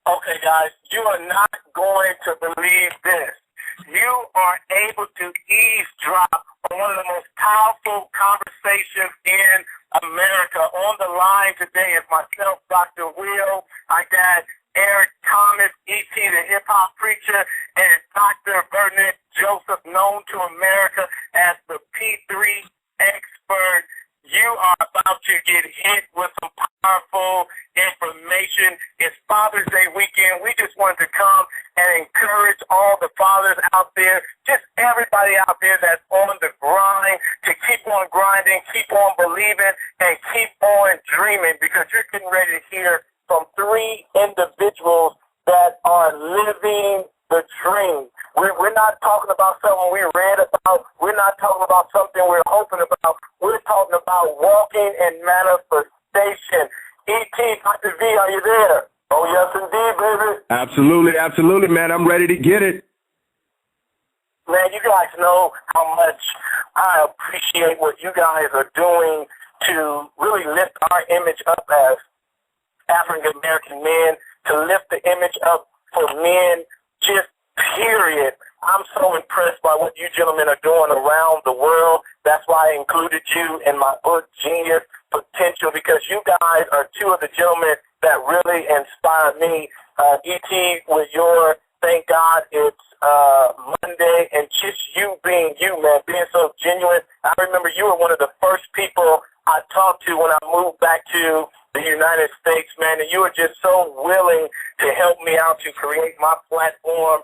Okay, guys, you are not going to believe this. You are able to eavesdrop on one of the most powerful conversations in America. On the line today is myself, Dr. Will. I got Eric Thomas, E.T. the hip-hop preacher, and Dr. Burnett Joseph, known to America as the P3 expert. You are about to get hit with some powerful information. It's Father's Day weekend. We just wanted to come and encourage all the fathers out there, just everybody out there that's on the grind, to keep on grinding, keep on believing, and keep on dreaming, because you're getting ready to hear from three individuals that are living the dream. We're not talking about something we read about. We're not talking about something we're hoping about. We're talking about walking in manifestation. E.T., Dr. V, are you there? Oh, yes, indeed, baby. Absolutely, absolutely, man. I'm ready to get it. Man, you guys know how much I appreciate what you guys are doing to really lift our image up as African-American men, to lift the image up for men, just period. I'm so impressed by what you gentlemen are doing around the world. That's why I included you in my book, Genius Potential, because you guys are two of the gentlemen that really inspire me. E.T., with your, thank God, it's Monday, and just you being you, man, being so genuine. I remember you were one of the first people I talked to when I moved back to the United States, man, and you were just so willing to help me out to create my platform,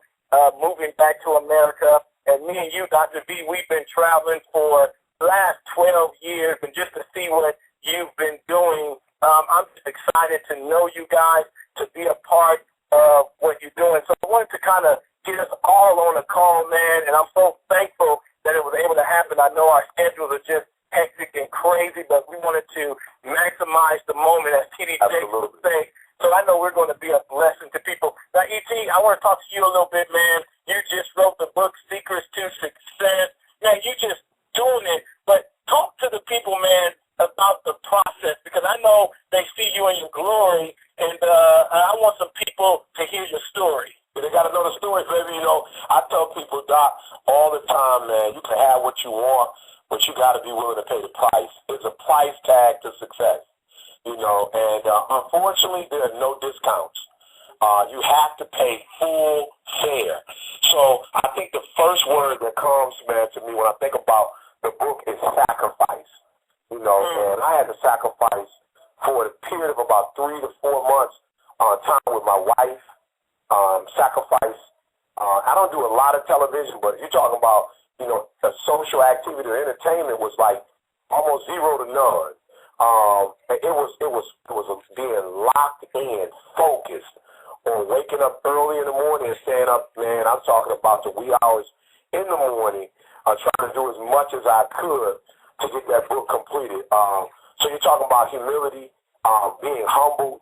moving back to America. And me and you, Dr. V, we've been traveling for the last 12 years, and just to see what you've been doing, I'm just excited to know you guys, to be a part of what you're doing. So I wanted to kind of get us all on a call, man, and I'm so thankful that it was able to happen. I know our schedules are just hectic and crazy, but we wanted to maximize the moment, as TD Jakes would say. So I know we're going to be a blessing to people. Now, E.T., I want to talk to you a little bit, man. You just wrote the book, Secrets to Success. Man, you just doing it. But talk to the people, man, about the process, because I know they see you in your glory, and I want some people to hear your story. They got to know the story, baby. You know, I tell people, Doc, all the time, man, you can have what you want, but you got to be willing to pay the price. There's a price tag to success, you know, and unfortunately, there are no discounts. You have to pay full fare. So I think the first word that comes, man, to me when I think about the book is sacrifice. You know, and I had to sacrifice for a period of about 3 to 4 months time with my wife. Sacrifice. I don't do a lot of television, but if you're talking about, you know, a social activity or entertainment was like almost zero to none. It was being locked in, focused on waking up early in the morning and staying up, man. I'm talking about the wee hours in the morning, trying to do as much as I could to get that book completed. So you're talking about humility, being humbled,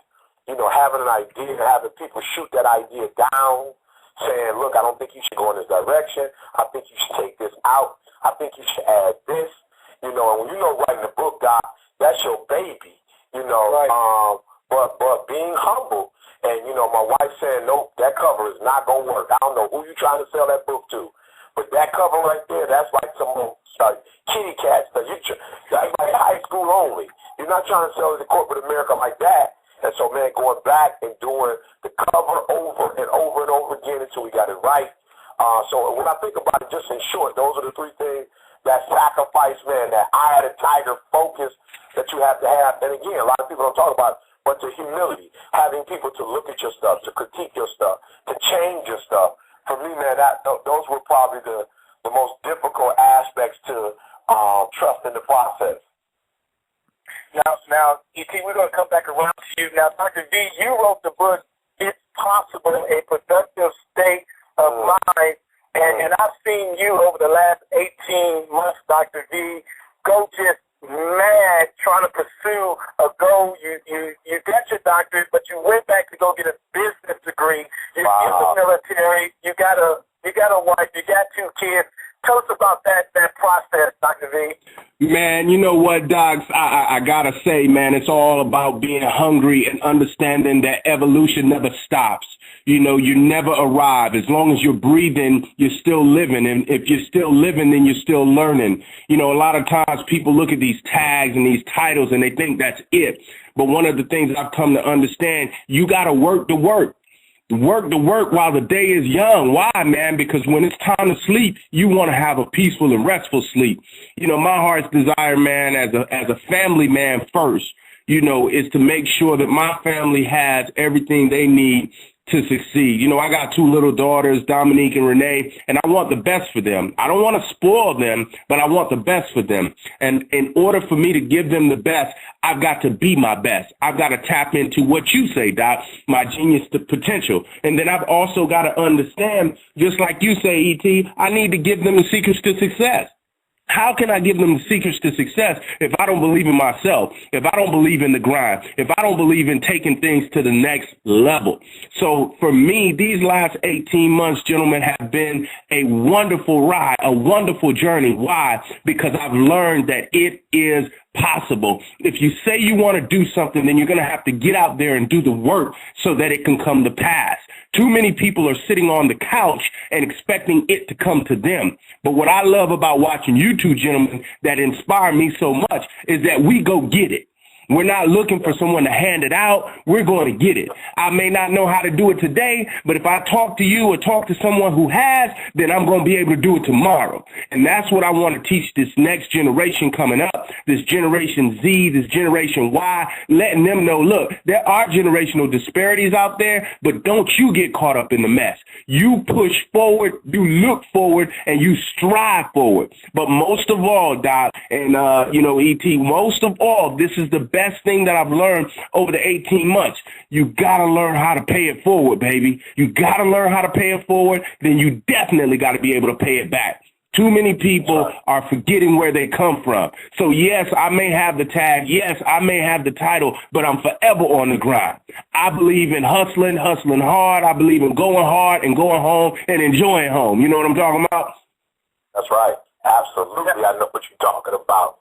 you know, having an idea, having people shoot that idea down, saying, look, I don't think you should go in this direction. I think you should take this out. I think you should add this. You know, and when you know writing a book, Doc, that's your baby, you know. Right. But being humble, and, you know, my wife saying, nope, that cover is not going to work. I don't know who you trying to sell that book to. But that cover right there, that's like some kitty cat stuff. That's like high school only. You're not trying to sell it to corporate America like that. And so, man, going back and doing the cover over and over and over again until we got it right. So when I think about it, just in short, those are the three things: that sacrifice, man, that eye of the tiger focus that you have to have. And again, a lot of people don't talk about it, but the humility, having people to look at your stuff, to critique your stuff, to change your stuff. For me, man, those were probably the most difficult aspects to trust in the process. Now, E.T., we're going to come back around to you. Now, Dr. V, you wrote the book, It's Possible, A Productive State of Mind, and I've seen you over the last 18 months, Dr. V, go just mad trying to pursue a goal. You got your doctorate, but you went back to go get a business degree. You're in the military. You got a wife. You got 2 kids. Tell us about that process, Dr. V. Man, you know what, Docs? I gotta say, man, it's all about being hungry and understanding that evolution never stops. You know, you never arrive. As long as you're breathing, you're still living. And if you're still living, then you're still learning. You know, a lot of times people look at these tags and these titles and they think that's it. But one of the things I've come to understand, you gotta work the work. Work the work while the day is young. Why, man? Because when it's time to sleep, you want to have a peaceful and restful sleep. You know, my heart's desire, man, as a family man first, you know, is to make sure that my family has everything they need to succeed. You know, I got two little daughters, Dominique and Renee, and I want the best for them. I don't want to spoil them, but I want the best for them. And in order for me to give them the best, I've got to be my best. I've got to tap into what you say, Doc, my genius to potential. And then I've also got to understand, just like you say, E.T., I need to give them the secrets to success. How can I give them the secrets to success if I don't believe in myself, if I don't believe in the grind, if I don't believe in taking things to the next level? So for me, these last 18 months, gentlemen, have been a wonderful ride, a wonderful journey. Why? Because I've learned that it is possible. If you say you want to do something, then you're going to have to get out there and do the work so that it can come to pass. Too many people are sitting on the couch and expecting it to come to them. But what I love about watching you two gentlemen that inspire me so much is that we go get it. We're not looking for someone to hand it out. We're going to get it. I may not know how to do it today, but if I talk to you or talk to someone who has, then I'm going to be able to do it tomorrow. And that's what I want to teach this next generation coming up, this Generation Z, this Generation Y, letting them know, look, there are generational disparities out there, but don't you get caught up in the mess. You push forward, you look forward, and you strive forward. But most of all, Doc, and, E.T., most of all, this is the best thing that I've learned over the 18 months. You got to learn how to pay it forward, baby. You got to learn how to pay it forward. Then you definitely got to be able to pay it back. Too many people are forgetting where they come from. So, yes, I may have the tag. Yes, I may have the title, but I'm forever on the grind. I believe in hustling hard. I believe in going hard and going home and enjoying home. You know what I'm talking about? That's right. Absolutely. I know what you're talking about.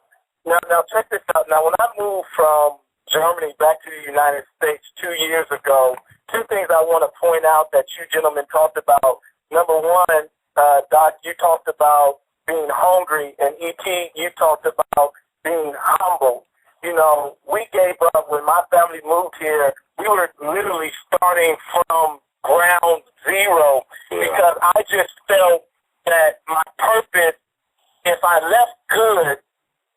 Now check this out. Now, when I moved from Germany back to the United States 2 years ago, two things I want to point out that you gentlemen talked about. Number one, Doc, you talked about being hungry, and E.T., you talked about being humble. You know, we gave up when my family moved here. We were literally starting from ground zero because I just felt that my purpose, if I left good,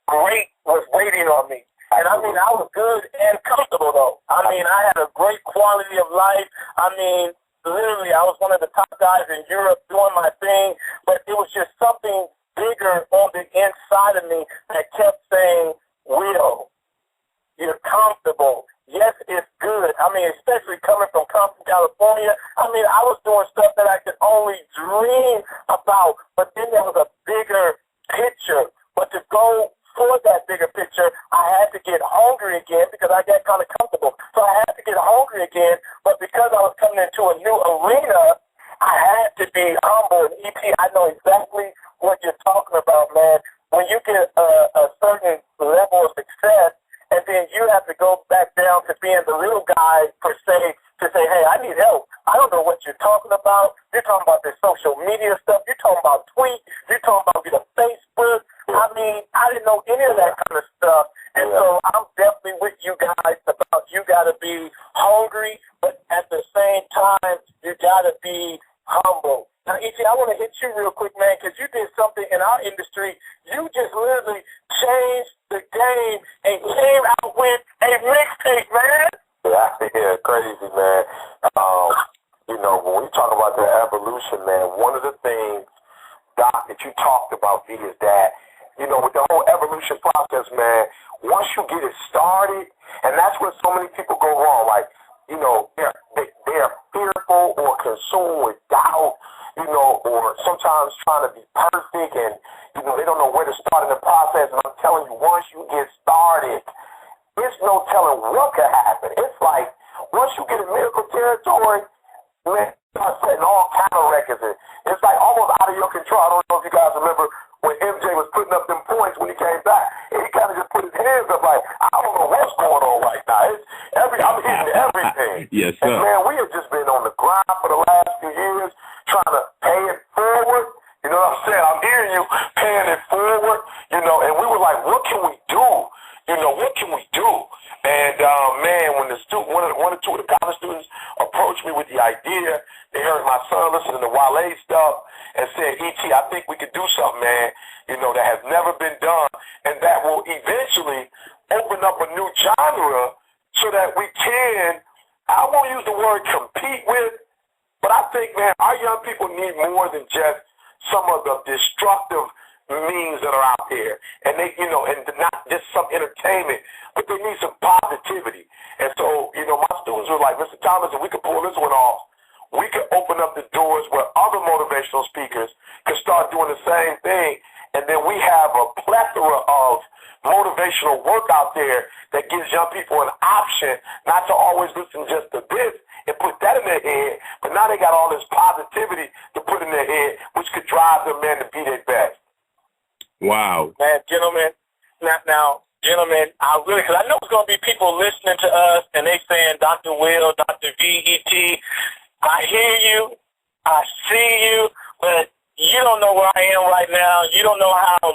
great was waiting on me. And I mean, I was good and comfortable, though. I mean, I had a great quality of life. I mean, literally, I was one of the top guys in Europe doing my thing, but it was just something bigger on the inside of me that kept saying, Will, you're comfortable. Yes, it's good. I mean, especially coming from Compton, California. I mean, I was doing stuff that I could only dream about, but then there was a bigger picture. But to go for that bigger picture, I had to get hungry again because I got kind of comfortable. So I had to get hungry again, but because I was coming into a new arena, I had to be humble. And E.T., I know exactly what you're talking about, man. When you get a certain level of success, and then you have to go back down to being the little guy, per se, to say, hey, I need help. I don't know what you're talking about. You're talking about this social media stuff. You're talking about tweets. You're talking about the Facebook. I mean, I didn't know any of that kind of stuff. And so I'm definitely with you guys about you got to be hungry, but at the same time, you got to be humble. Now, E.T., I want to hit you real quick, man, because you did something in our industry. You just literally changed the game and came out with a mixtape, man. Yeah, crazy, man. You know, when we talk about the evolution, man, one of the things, Doc, that you talked about, V, is that, you know, with the whole evolution process, man, once you get it started, and that's where so many people go wrong, like, you know, they're fearful or consumed with doubt, you know, or sometimes trying to be perfect, and, you know, they don't know where to start in the process. And I'm telling you, once you get started, there's no telling what could happen. It's like, once you get in miracle territory, man, you start setting all kind of records. And it's like almost out of your control. I don't know if you guys remember when MJ was putting up them points when he came back. And he kind of just put his hands up like, I don't know what's going on right now. I'm hitting everything. Yes, sir. And, man, we have just been on the grind for the last few years trying to pay it forward. You know what I'm saying? I'm hearing you paying it forward, you know, and we were like, what can we do? You know, what can we do? And, man, when one or two of the college students approached me with the idea, they heard my son listening to Wale stuff and said, E.T., I think we could do something, man, you know, that has never been done, and that will eventually open up a new genre so that we can, I won't use the word compete with, but I think, man, our young people need more than just some of the destructive memes that are out there, and they, you know, and not just some entertainment, but they need some positivity. And so, you know, my students were like, Mr. Thomas, if we could pull this one off, we could open up the doors where other motivational speakers can start doing the same thing, and then we have a plethora of motivational work out there that gives young people an option not to always listen just to this and put that in their head, but now they got all this positivity to put in their head, which could drive them, man, to be their best. Wow. Man, gentlemen, now, gentlemen, because I know there's going to be people listening to us, and they saying, Dr. Will, Dr. V.E.T., I hear you, I see you, but you don't know where I am right now. You don't know how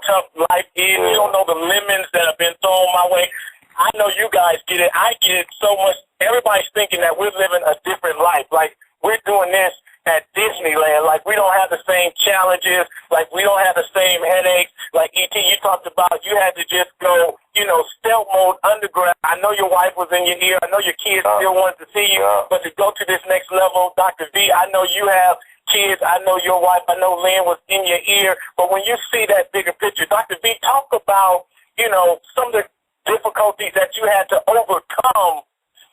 tough life is. You don't know the lemons that have been thrown my way. I know you guys get it. I get it so much. Everybody's thinking that we're living a different life. Like, we're doing this at Disneyland. Like, we don't have the same challenges. Like, we don't have the same headaches. Like, E.T., you talked about you had to just go, you know, stealth mode underground. I know your wife was in your ear. I know your kids still wanted to see you. But to go to this next level, Dr. V, I know you have kids. I know your wife. I know Lynn was in your ear. But when you see that bigger picture, Dr. V, talk about, you know, some of the difficulties that you had to overcome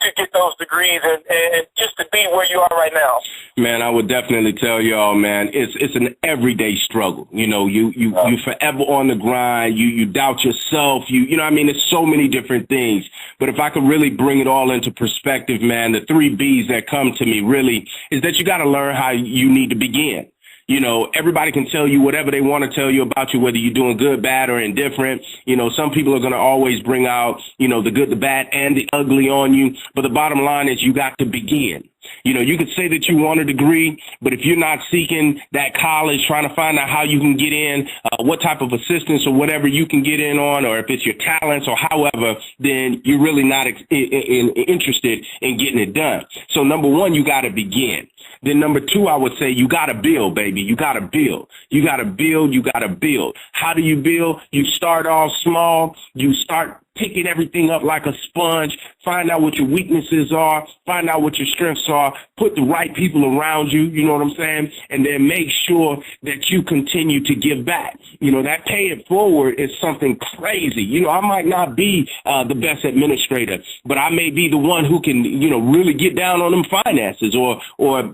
to get those degrees and just to be where you are right now. Man, I would definitely tell y'all, man, it's an everyday struggle. You know, you forever on the grind. You doubt yourself. You know what I mean? There's so many different things. But if I could really bring it all into perspective, man, the 3 B's that come to me really is that you got to learn how you need to begin. You know, everybody can tell you whatever they want to tell you about you, whether you're doing good, bad, or indifferent. You know, some people are going to always bring out, you know, the good, the bad, and the ugly on you. But the bottom line is you got to begin. You know, you could say that you want a degree, but if you're not seeking that college, trying to find out how you can get in, what type of assistance or whatever you can get in on, or if it's your talents or however, then you're really not interested in getting it done. So number one, you got to begin. Then number 2, I would say you got to build, baby. You got to build. You got to build. You got to build. How do you build? You start off small. You start picking everything up like a sponge, find out what your weaknesses are, find out what your strengths are, put the right people around you, you know what I'm saying? And then make sure that you continue to give back. You know, that pay it forward is something crazy. You know, I might not be the best administrator, but I may be the one who can, you know, really get down on them finances or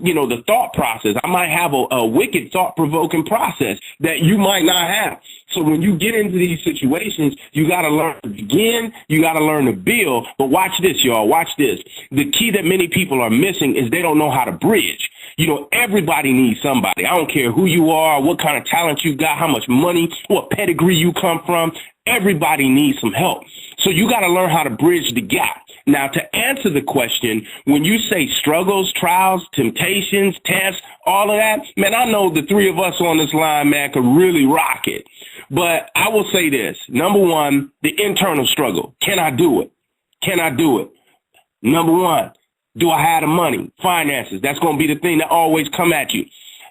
you know, the thought process. I might have a wicked thought-provoking process that you might not have. So when you get into these situations, you got to learn to begin, you got to learn to build. But watch this, y'all, watch this. The key that many people are missing is they don't know how to bridge. You know, everybody needs somebody. I don't care who you are, what kind of talent you got, how much money, what pedigree you come from. Everybody needs some help. So you got to learn how to bridge the gap. Now, to answer the question, when you say struggles, trials, temptations, tests, all of that, man, I know the 3 of us on this line, man, could really rock it. But I will say this. Number 1, the internal struggle. Can I do it? Can I do it? Number 1, do I have the money? Finances. That's going to be the thing that always come at you.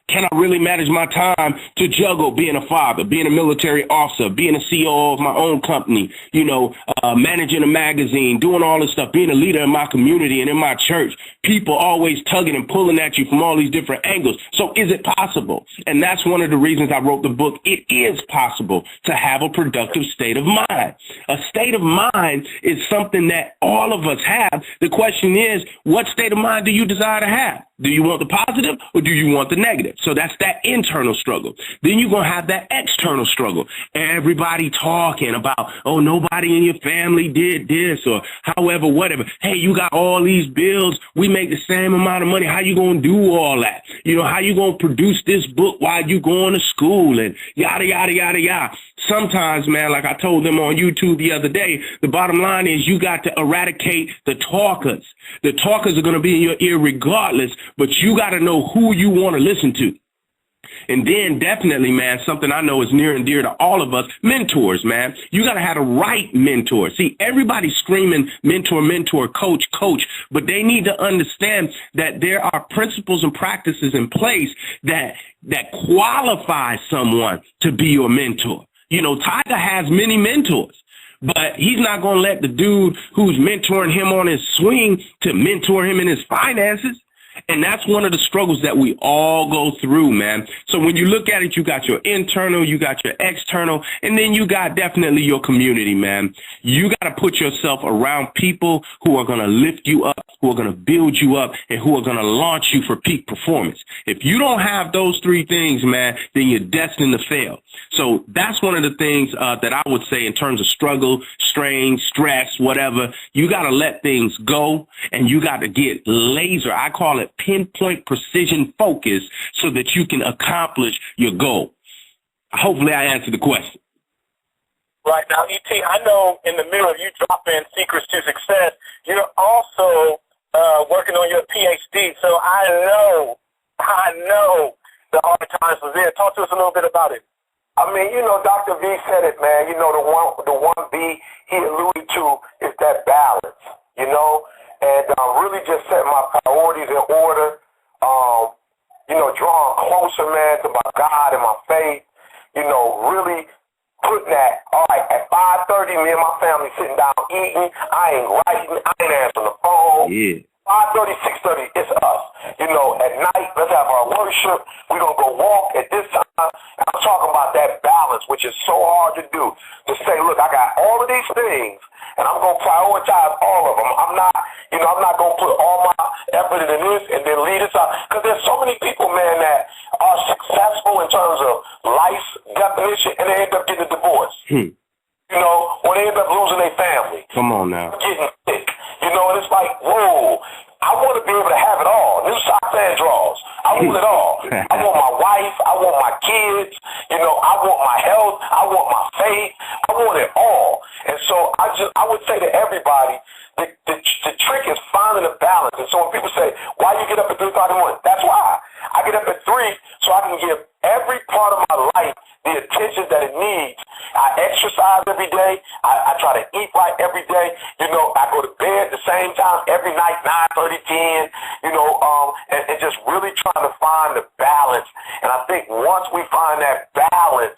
Can I really manage my time to juggle being a father, being a military officer, being a CEO of my own company, you know, managing a magazine, doing all this stuff, being a leader in my community and in my church, people always tugging and pulling at you from all these different angles. So is it possible? And that's one of the reasons I wrote the book. It is possible to have a productive state of mind. A state of mind is something that all of us have. The question is, what state of mind do you desire to have? Do you want the positive or do you want the negative? So that's that internal struggle. Then you're going to have that external struggle. Everybody talking about, oh, nobody in your family did this or however, whatever. Hey, you got all these bills. We make the same amount of money. How you going to do all that? You know, how you going to produce this book while you going to school and yada, yada, yada, yada. Sometimes, man, like I told them on YouTube the other day, the bottom line is you got to eradicate the talkers. The talkers are going to be in your ear regardless, but you got to know who you want to listen to. And then definitely, man, something I know is near and dear to all of us, mentors, man. You got to have the right mentor. See, everybody's screaming mentor, mentor, coach, coach, but they need to understand that there are principles and practices in place that qualify someone to be your mentor. You know, Tiger has many mentors, but he's not going to let the dude who's mentoring him on his swing to mentor him in his finances. And that's one of the struggles that we all go through, man. So when you look at it, you got your internal, you got your external, and then you got definitely your community, man. You got to put yourself around people who are going to lift you up, who are going to build you up, and who are going to launch you for peak performance. If you don't have those three things, man, then you're destined to fail. So that's one of the things that I would say in terms of struggle, strain, stress, whatever. You got to let things go, and you got to get laser. I call it pinpoint precision focus so that you can accomplish your goal. Hopefully I answered the question. Right. Now, E.T., I know in the middle of you dropping Secrets to Success, you're also working on your PhD. So I know the hard times was there. Talk to us a little bit about it. I mean, you know, Dr. V said it, man. You know, the one B he alluded to is that balance, you know, and really just setting my priorities in order, you know, drawing closer, man, to my God and my faith, you know, really putting that, all right, at 5:30, me and my family sitting down eating, I ain't writing, I ain't answering the phone. Yeah. 5:30, 6:30, it's us. You know, at night, let's have our worship. We're going to go walk at this time. And I'm talking about that balance, which is so hard to do. To say, look, I got all of these things, and I'm going to prioritize all of them. I'm not going to put all my effort into this and then leave this out. Because there's so many people, man, that are successful in terms of life's definition, and they end up getting a divorce. You know, or they end up losing their family. Come on now. Getting sick. You know, and it's like, whoa, I want to be able to have it all. New socks and drawers. I want it all. I want my wife. I want my kids. You know, I want my health. I want my faith. I want it all. And so I would say to everybody, the trick is finding a balance. And so when people say, why you get up at 3:30 in the morning? That's why. I get up at 3 so I can give every part of my life the attention that it needs. I exercise every day. I try to eat right every day. You know, I go to bed at the same time every night, 9:30, 10, you know, and just really trying to find the balance. And I think once we find that balance,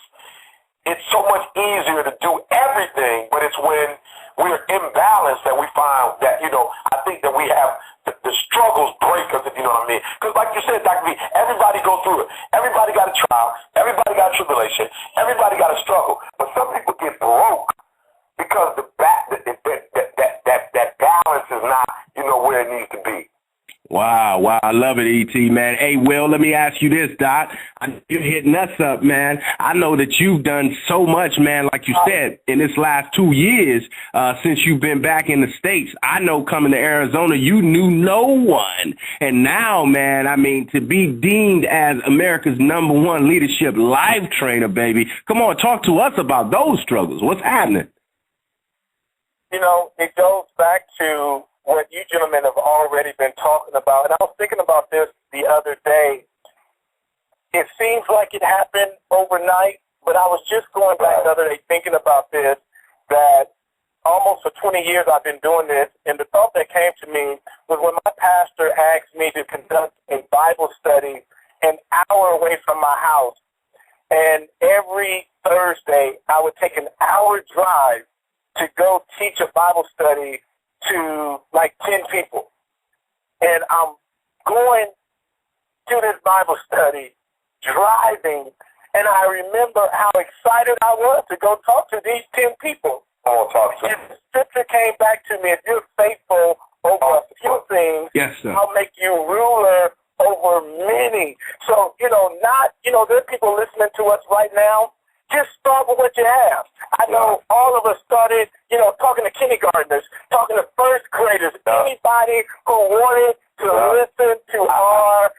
it's so much easier to do everything, but it's when we're imbalanced that we find that, you know, I think that we have the struggles break us, if you know what I mean. Because like you said, Dr. V, everybody go through it. Everybody got a trial. Everybody got a tribulation. Everybody got a struggle. But some people get broke because that balance is not, you know, where it needs to be. Wow, I love it, E.T., man. Hey, Will, let me ask you this, Doc. You're hitting us up, man. I know that you've done so much, man, like you said, in this last 2 years since you've been back in the States. I know coming to Arizona, you knew no one. And now, man, I mean, to be deemed as America's #1 leadership life trainer, baby, come on, talk to us about those struggles. What's happening? You know, it goes back to what you gentlemen have already been talking about. And I was thinking about this the other day. It seems like it happened overnight, but I was just going back the other day thinking about this, that almost for 20 years I've been doing this, and the thought that came to me was when my pastor asked me to conduct a Bible study an hour away from my house. And every Thursday I would take an hour drive to go teach a Bible study to like 10 people. And I'm going to this Bible study, driving, and I remember how excited I was to go talk to these 10 people. And the scripture came back to me, if you're faithful over a few things, yes, sir, I'll make you ruler over many. So, there's people listening to us right now. Just start with what you have. I know all of us started, talking to kindergartners, talking to first graders, anybody who wanted to listen to our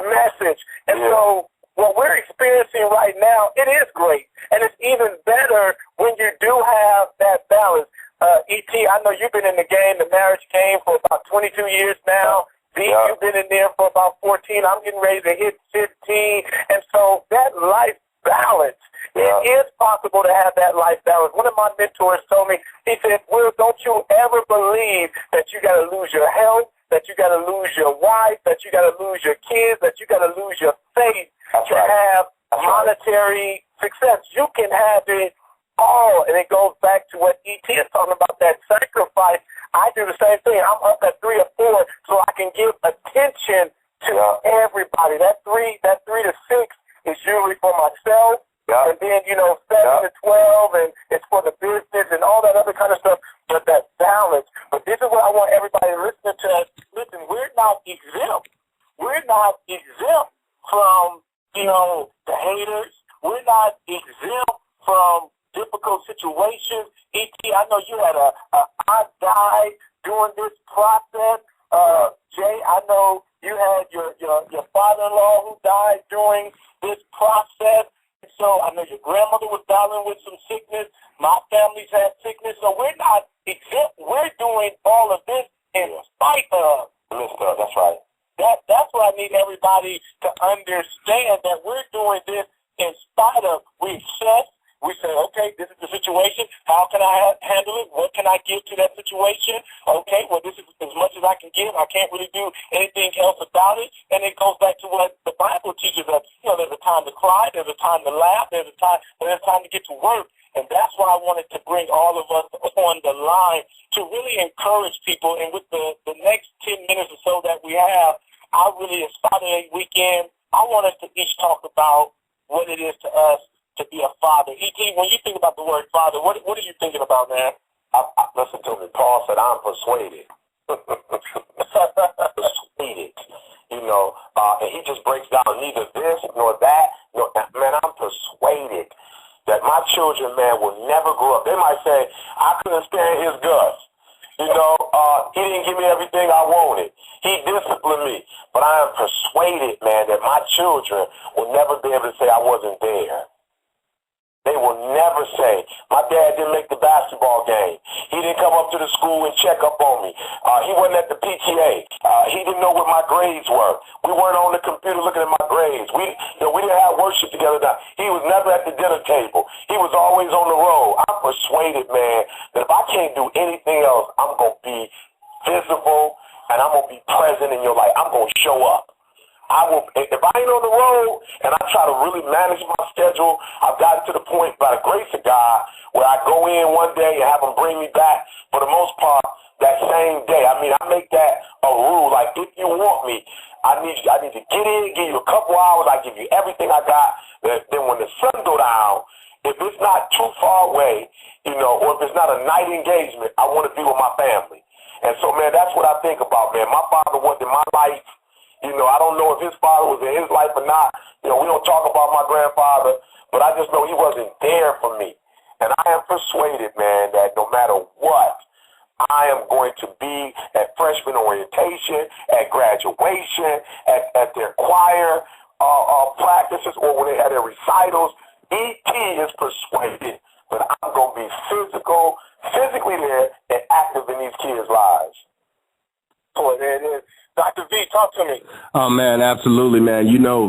message. And so what we're experiencing right now, it is great. And it's even better when you do have that balance. E.T., I know you've been in the game, the marriage game, for about 22 years now. V, you've been in there for about 14. I'm getting ready to hit 15. And so that life balance, it is possible to have that life balance. One of my mentors told me, he said, Will, don't you ever believe that you got to lose your health, that you got to lose your wife, that you got to lose your kids, that you got to lose your faith to have monetary success. You can have it all, and it goes back to what E.T. is talking about, that sacrifice. I do the same thing. I'm up at 3 or 4 so I can give attention to everybody. That 3 to 6 is usually for myself. And then, 7 to 12, and it's for the business and all that other kind of stuff, but that balance. But this is what I want everybody listening to us. Listen, we're not exempt. We're not exempt from, the haters. We're not exempt from difficult situations. E.T., I know you had a aunt die during this process. Jay, I know you had your father-in-law who died during this process. So I know your grandmother was battling with some sickness. My family's had sickness. So we're not exempt. We're doing all of this in spite of. That's right. That's what I need everybody to understand, that we're doing this in spite of. We accept. We say, okay, this is the situation. How can I handle it? What can I give to that situation? Okay, well, this is as much as I can give. I can't really do anything else about it. And it goes back to what the Bible teaches us. There's a time to cry. There's a time to laugh. There's a time to get to work. And that's why I wanted to bring all of us on the line to really encourage people. And with the next 10 minutes or so that we have, I really, it's Saturday weekend, I want us to each talk about what it is to us to be a father. E.T., when you think about the word father, what are you thinking about, man? Listen to me. Paul said, I'm persuaded. Persuaded. And he just breaks down neither this nor that. Man, I'm persuaded that my children, man, will never grow up. They might say, I couldn't stand his guts. He didn't give me everything I wanted. He disciplined me. But I am persuaded, man, that my children will never be able to say I wasn't there. They will never say, my dad didn't make the basketball game. He didn't come up to the school and check up on me. He wasn't at the PTA. He didn't know what my grades were. We weren't on the computer looking at my grades. We didn't have worship together. He was never at the dinner table. He was always on the road. I'm persuaded, man, that if I can't do anything else, I'm going to be visible and I'm going to be present in your life. I'm going to show up. If I ain't on the road and I try to really manage my schedule, I've gotten to the point, by the grace of God, where I go in one day and have them bring me back, for the most part, that same day. I make that a rule. Like, if you want me, I need to get in, give you a couple hours, I give you everything I got. Then when the sun go down, if it's not too far away, or if it's not a night engagement, I want to be with my family. And so, man, that's what I think about, man. My father was in my life. I don't know if his father was in his life or not. We don't talk about my grandfather, but I just know he wasn't there for me. And I am persuaded, man, that no matter what, I am going to be at freshman orientation, at graduation, at their choir practices, or when they had their recitals. E.T. is persuaded that I'm going to be physically there and active in these kids' lives. So there it is. Dr. V, talk to me. Oh, man, absolutely, man.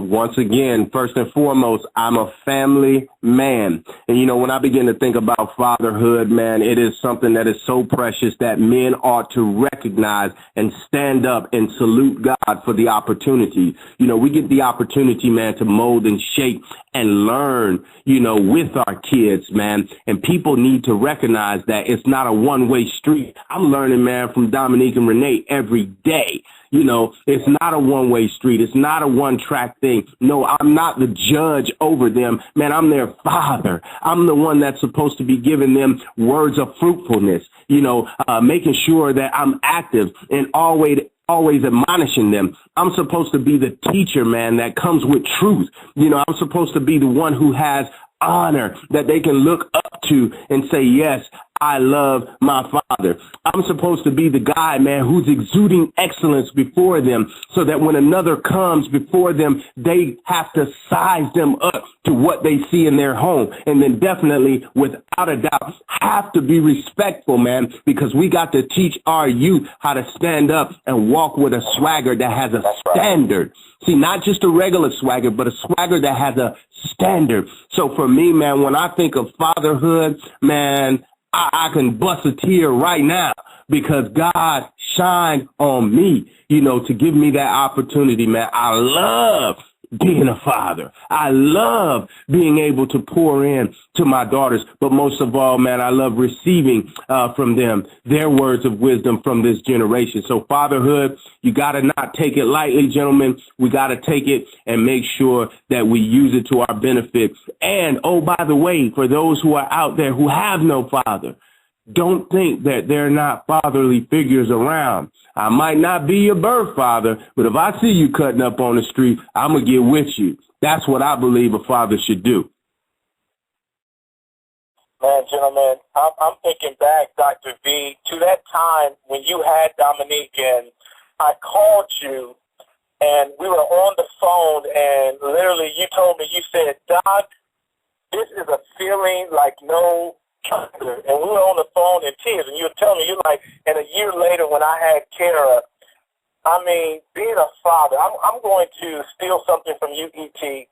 Once again, first and foremost, I'm a family man. And, when I begin to think about fatherhood, man, it is something that is so precious that men ought to recognize and stand up and salute God for the opportunity. We get the opportunity, man, to mold and shape and learn, with our kids, man. And people need to recognize that it's not a one-way street. I'm learning, man, from Dominique and Renee every day. It's not a one-way street. It's not a one-track thing. No, I'm not the judge over them. Man, I'm their father. I'm the one that's supposed to be giving them words of fruitfulness, making sure that I'm active and always always admonishing them. I'm supposed to be the teacher, man, that comes with truth. You know, I'm supposed to be the one who has honor that they can look up to and say, yes, I love my father. I'm supposed to be the guy, man, who's exuding excellence before them so that when another comes before them, they have to size them up to what they see in their home. And then definitely, without a doubt, have to be respectful, man, because we got to teach our youth how to stand up and walk with a swagger that has a standard. See, not just a regular swagger, but a swagger that has a standard. So for me, man, when I think of fatherhood, man, I can bust a tear right now because God shined on me, you know, to give me that opportunity, man. I love being a father. I love being able to pour in to my daughters. But most of all, man, I love receiving from them their words of wisdom from this generation. So fatherhood, you got to not take it lightly, gentlemen. We got to take it and make sure that we use it to our benefit. And, oh, by the way, for those who are out there who have no father, don't think that they're not fatherly figures around. I might not be your birth father, but if I see you cutting up on the street, I'm going to get with you. That's what I believe a father should do. Man, gentlemen, I'm thinking back, Dr. V, to that time when you had Dominique and I called you and we were on the phone and literally you told me, you said, Doc, this is a feeling like no other. And we were on the phone in tears and you were telling me, you're like, and a year later when I had Kara, I mean, being a father, I'm going to steal something from you, E.T.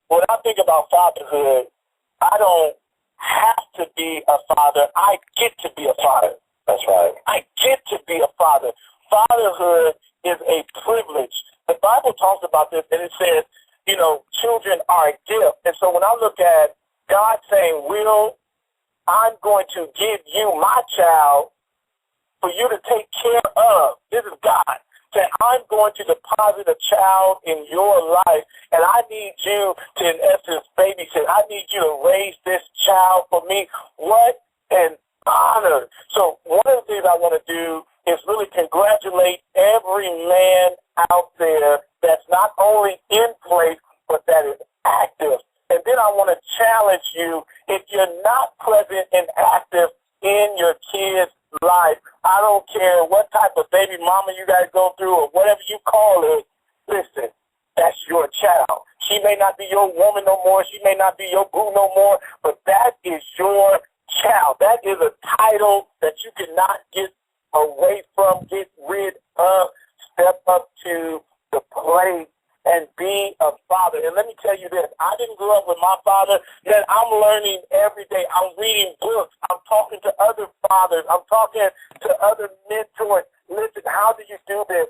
When I think about fatherhood, I don't have to be a father. I get to be a father. That's right. I get to be a father. Fatherhood is a privilege. The Bible talks about this, and it says, you know, children are a gift. And so when I look at God saying, Will, I'm going to give you my child for you to take care of. This is God. Say, I'm going to deposit a child in your life, and I need you to, in essence, babysit. I need you to raise this child for me. What an honor. So one of the things I want to do is really congratulate every man out there that's not only in place, but that is active. And then I want to challenge you, if you're not present and active in your kid's life, I don't care what type of baby mama you guys go through or whatever you call it, listen, that's your child. She may not be your woman no more. She may not be your boo no more, but that is your child. That is a title that you cannot get away from, get rid of. Step up to the plate and be a father. And let me tell you this, I didn't grow up with my father, yet I'm learning every day. I'm reading books. I'm talking to other fathers. I'm talking to other mentors. Listen, how do you do this?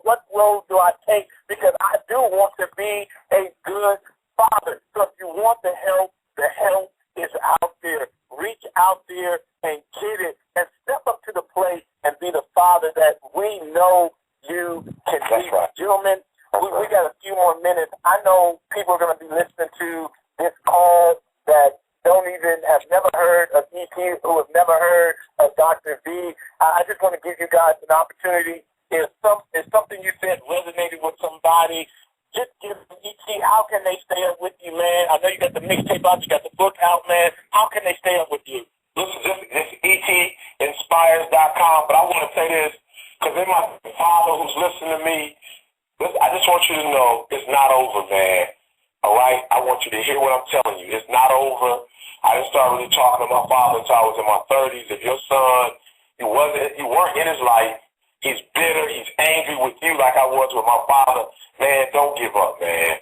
What road do I take? Because I do want to be a good father. So if you want the help is out there. Reach out there and get it and step up to the plate and be the father that we know you can be. Right. Gentlemen, we got a few more minutes. I know people are going to be listening to this call that have never heard of E.T., who have never heard of Dr. V. I just want to give you guys an opportunity. If something you said resonated with somebody, just give E.T., how can they stay up with you, man? I know you got the mixtape out, you got the book out, man. How can they stay up with you? This is etinspires.com, but I want to say this, because in my father who's listening to me, I just want you to know it's not over, man. All right? I want you to hear what I'm telling you. It's not over. I didn't start really talking to my father until I was in my 30s. If your son, you weren't in his life, he's bitter, he's angry with you like I was with my father, man, don't give up, man.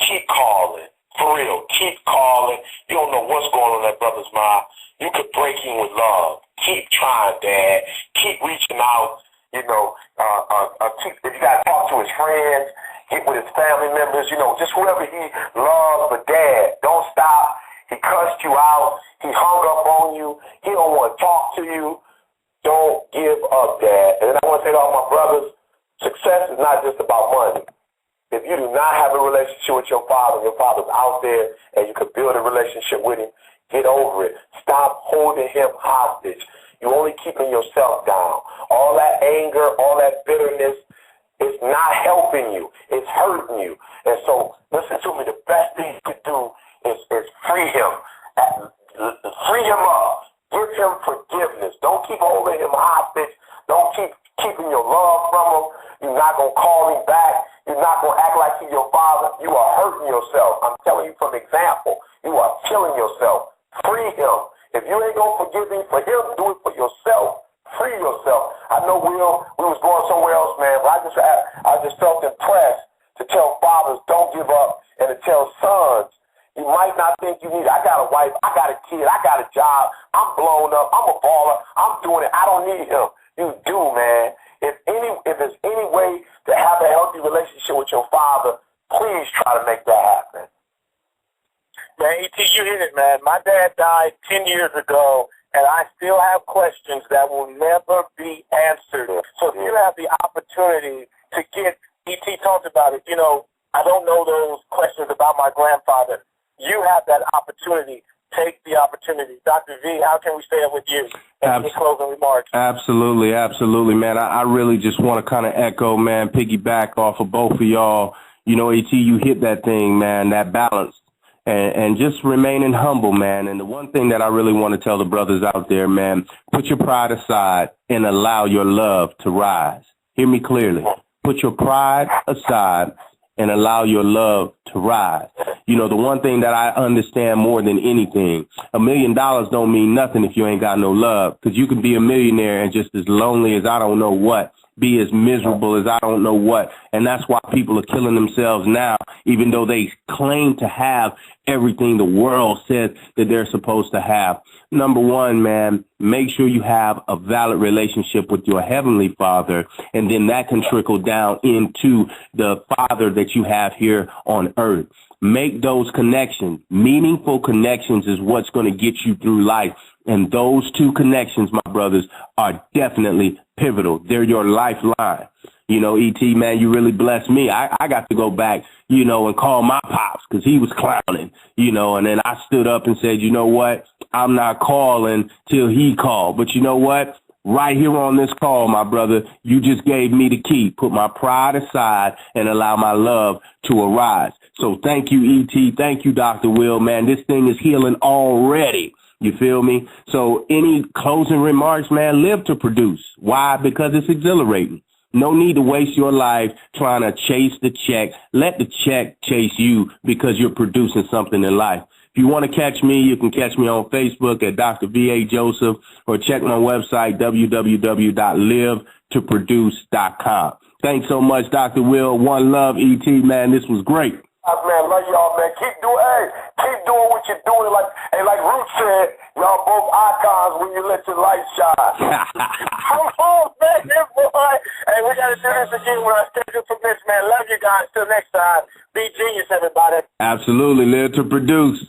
Keep calling. For real, keep calling. You don't know what's going on in that brother's mind. You could break him with love. Keep trying, Dad. Keep reaching out. You know, if you got to talk to his friends, get with his family members, you know, just whoever he loves, but Dad, don't stop. He cussed you out. He hung up on you. He don't want to talk to you. Don't give up, Dad. And I want to say to all my brothers, success is not just about money. If you do not have a relationship with your father's out there and you could build a relationship with him, get over it. Stop holding him hostage. You're only keeping yourself down. All that anger, all that bitterness, it's not helping you. It's hurting you. And so, listen to me. The best thing you could do is free him. Free him up. Give him forgiveness. Don't keep holding him hostage. Don't keep keeping your love from him. You're not going to call him back. You're not going to act like he's your father. You are hurting yourself. I'm telling you from example. You are killing yourself. Free him. If you ain't going to forgive him for him, do it for yourself. Free yourself. I know we was going somewhere else, man, but I just felt impressed to tell fathers don't give up and to tell sons, you might not think you need it. I got a wife, I got a kid, I got a job, I'm blown up, I'm a baller, I'm doing it, I don't need him. You do, man. If there's any way to have a healthy relationship with your father, please try to make that happen. Man, E.T., you hit it, man. My dad died 10 years ago, and I still have questions that will never be answered. So if you have the opportunity to get, E.T. talked about it, I don't know those questions about my grandfather. You have that opportunity. Take the opportunity. Dr. V, how can we stay up with you? Any closing remarks? Absolutely, absolutely, man. I really just want to kind of echo, man, piggyback off of both of y'all. E.T., you hit that thing, man, that balance. And just remaining humble, man. And the one thing that I really want to tell the brothers out there, man, put your pride aside and allow your love to rise. Hear me clearly. Put your pride aside and allow your love to rise. The one thing that I understand more than anything, $1 million don't mean nothing if you ain't got no love, because you can be a millionaire and just as lonely as I don't know what, be as miserable as I don't know what. And that's why people are killing themselves now, even though they claim to have everything the world says that they're supposed to have. Number one, man, make sure you have a valid relationship with your heavenly Father, and then that can trickle down into the Father that you have here on earth. Make those connections. Meaningful connections is what's going to get you through life. And those two connections, my brothers, are definitely pivotal. They're your lifeline. E.T., man, you really blessed me. I got to go back, and call my pops because he was clowning, and then I stood up and said, you know what? I'm not calling till he called. But you know what? Right here on this call, my brother, you just gave me the key. Put my pride aside and allow my love to arise. So thank you, E.T. Thank you, Dr. Will, man. This thing is healing already. You feel me? So any closing remarks, man, live to produce. Why? Because it's exhilarating. No need to waste your life trying to chase the check. Let the check chase you because you're producing something in life. If you want to catch me, you can catch me on Facebook at Dr. V.A. Joseph or check my website, www.livetoproduce.com. Thanks so much, Dr. Will. One love, E.T., man. This was great. Man, love y'all, man. Keep doing what you're doing. Like Root said, y'all both icons when you let your light shine. Come on, man, boy. Hey, we got to do this again when our schedule permits, man. Love you guys. Till next time. Be genius, everybody. Absolutely. Live to produce.